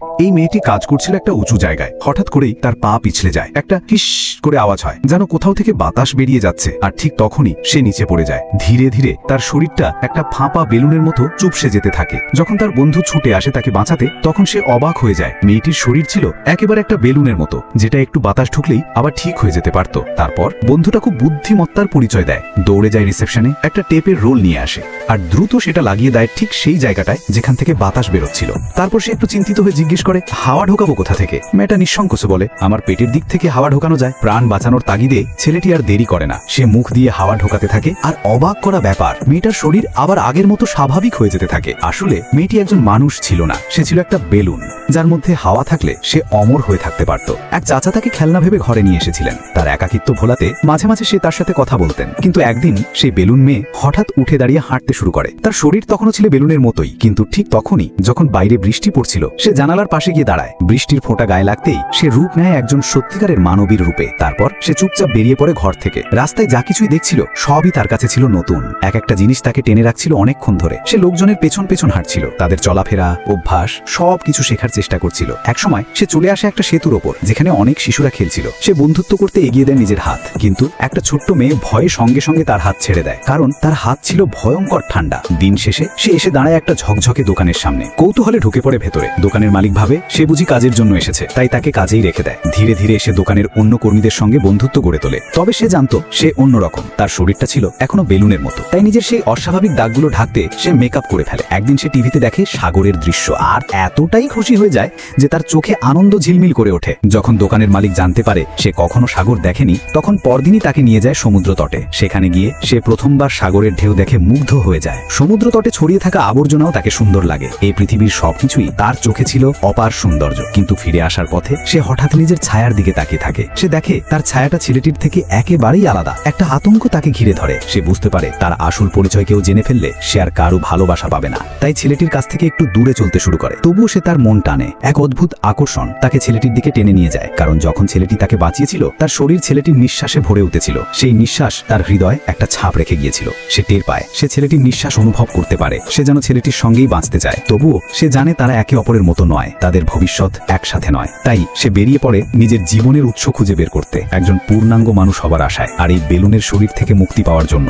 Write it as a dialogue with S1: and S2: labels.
S1: এই মেয়েটি কাজ করছিল একটা উঁচু জায়গায়। হঠাৎ করেই তার পা পিছলে যায়, একটা হিস করে আওয়াজ হয়, যেন কোথাও থেকে বাতাস বেরিয়ে যাচ্ছে। আর ঠিক তখনই সে নিচে পড়ে যায়। ধীরে ধীরে তার শরীরটা একটা ফাঁপা বেলুনের মতো চুপসে যেতে থাকে। যখন তার বন্ধু ছুটে আসে তাকে বাঁচাতে, তখন সে অবাক হয়ে যায়। মেয়েটির শরীর ছিল একেবারে একটা বেলুনের মতো, যেটা একটু বাতাস ঢুকলেই আবার ঠিক হয়ে যেতে পারত। তারপর বন্ধুটা খুব বুদ্ধিমত্তার পরিচয় দেয়, দৌড়ে যায় রিসেপশনে, একটা টেপের রোল নিয়ে আসে আর দ্রুত সেটা লাগিয়ে দেয় ঠিক সেই জায়গাটায় যেখান থেকে বাতাস বেরোচ্ছিল। তারপর সে একটু চিন্তিত হয়ে জিজ্ঞেস করে, হাওয়া ঢোকাবো কোথা থেকে? মেয়েটা নিঃসংকোচে বলে, আমার পেটের দিক থেকে হাওয়া ঢোকানো যায়। প্রাণ বাঁচানোর তাগিদে ছেলেটি আর দেরি করে না, সে মুখ দিয়ে হাওয়া ঢোকাতে থাকে। আর অবাক করা ব্যাপার, মেয়েটার শরীর আবার আগের মতো স্বাভাবিক হয়ে যেতে থাকে। আসলে মেয়েটি একজন মানুষ ছিল না, সে ছিল একটা বেলুন, যার মধ্যে হাওয়া থাকলে সে অমর হয়ে থাকতে পারত। এক চাচা তাকে খেলনা ভেবে ঘরে নিয়ে এসেছিলেন। তার একাকিত্ব ভোলাতে মাঝে মাঝে সে তার সাথে কথা বলতেন। কিন্তু একদিন সেই বেলুন মেয়ে হঠাৎ উঠে দাঁড়িয়ে হাঁটতে শুরু করে। তার শরীর তখনও ছিল বেলুনের মতোই, কিন্তু ঠিক তখনই যখন বাইরে বৃষ্টি পড়ছিল, সে জানালার পাশে গিয়ে দাঁড়ায়। বৃষ্টির ফোঁটা গায়ে লাগতেই সে রূপ নেয় একজন সত্যিকারের মানবীর রূপে। তারপর সে চুপচাপ বেরিয়ে পড়ে ঘর থেকে। রাস্তায় যা কিছুই দেখছিল সবই তার কাছে ছিল নতুন। এক একটা জিনিস তাকে টেনে রাখছিল অনেকক্ষণ ধরে। সে লোকজনের পেছন পেছন হাঁটছিল, তাদের চলাফেরা, অভ্যাস সবকিছু শেখার চেষ্টা করছিল। একসময় সে চলে আসে একটা সেতুর ওপর, যেখানে অনেক শিশুরা খেলছিল। সে বন্ধুত্ব করতে এগিয়ে দেয় নিজের হাত, কিন্তু একটা ছোট্ট মেয়ে ভয়ে সঙ্গে সঙ্গে তার হাত ছেড়ে দেয়, কারণ তার হাত ছিল ভয়ঙ্কর ঠান্ডা। দিন শেষে সে এসে দাঁড়ায় একটা ঝকঝকে দোকানের সামনে। কৌতূহলে ঢুকে পড়ে ভেতরে। দোকানের মালিক ভাবে সে বুঝি কাজের জন্য এসেছে, তাই তাকে কাজেই রেখে দেয়। ধীরে ধীরে সে দোকানের অন্য কর্মীদের সঙ্গে বন্ধুত্ব গড়ে তোলে। তবে সে জানতো সে অন্যরকম, তার শরীরটা ছিল এখনো বেলুনের মতো। তাই নিজের সেই অস্বাভাবিক দাগগুলো ঢাকতে সে মেকআপ করে ফেলে। একদিন সে টিভিতে দেখে সাগরের দৃশ্য, আর এতটাই খুশি হয়ে যায় যে তার চোখে আনন্দ ঝিলমিল করে ওঠে। যখন দোকানের মালিক জানতে পারে সে কখনো সাগর দেখেনি, তখন পরদিনই তাকে নিয়ে যায় সমুদ্র তটে। সেখানে গিয়ে সে প্রথমবার সাগরের ঢেউ দেখে মুগ্ধ হয়ে যায়। সমুদ্র তটে ছড়িয়ে থাকা আবর্জনাও তাকে সুন্দর লাগে। এই পৃথিবীর সবকিছুই তার চোখে ছিল অপার সৌন্দর্য। কিন্তু ফিরে আসার পথে সে হঠাৎ নিজের ছায়ার দিকে তাকিয়ে থাকে। সে দেখে তার ছায়াটা ছেলেটির থেকে একেবারেই আলাদা। একটা আতঙ্ক তাকে ঘিরে ধরে। সে বুঝতে পারে তার আসল পরিচয় কেউ জেনে ফেললে সে আর কারো ভালোবাসা পাবে না। তাই ছেলেটির কাছ থেকে একটু দূরে চলতে শুরু করে। তবুও সে তার মন টানে। এক অদ্ভুত আকর্ষণ তাকে ছেলেটির দিকে টেনে নিয়ে যায়, কারণ যখন ছেলেটি তাকে বাঁচিয়েছিল তার শরীর ছেলেটির নিঃশ্বাসে ভরে উঠেছিল। সেই নিঃশ্বাস তার হৃদয় একটা ছাপ রেখে গিয়েছিল। সে টের পায়, সে ছেলেটির নিঃশ্বাস অনুভব করতে পারে। সে যেন ছেলেটির সঙ্গেই বাঁচতে চায়। তবুও সে জানে তারা একে অপরের মতো নয়, তাদের ভবিষ্যৎ একসাথে নয়। তাই সে বেরিয়ে পড়ে নিজের জীবনের উৎস খুঁজে বের করতে, একজন পূর্ণাঙ্গ মানুষ হবার আশায়, আর এই বেলুনের শরীর থেকে মুক্তি পাওয়ার জন্য।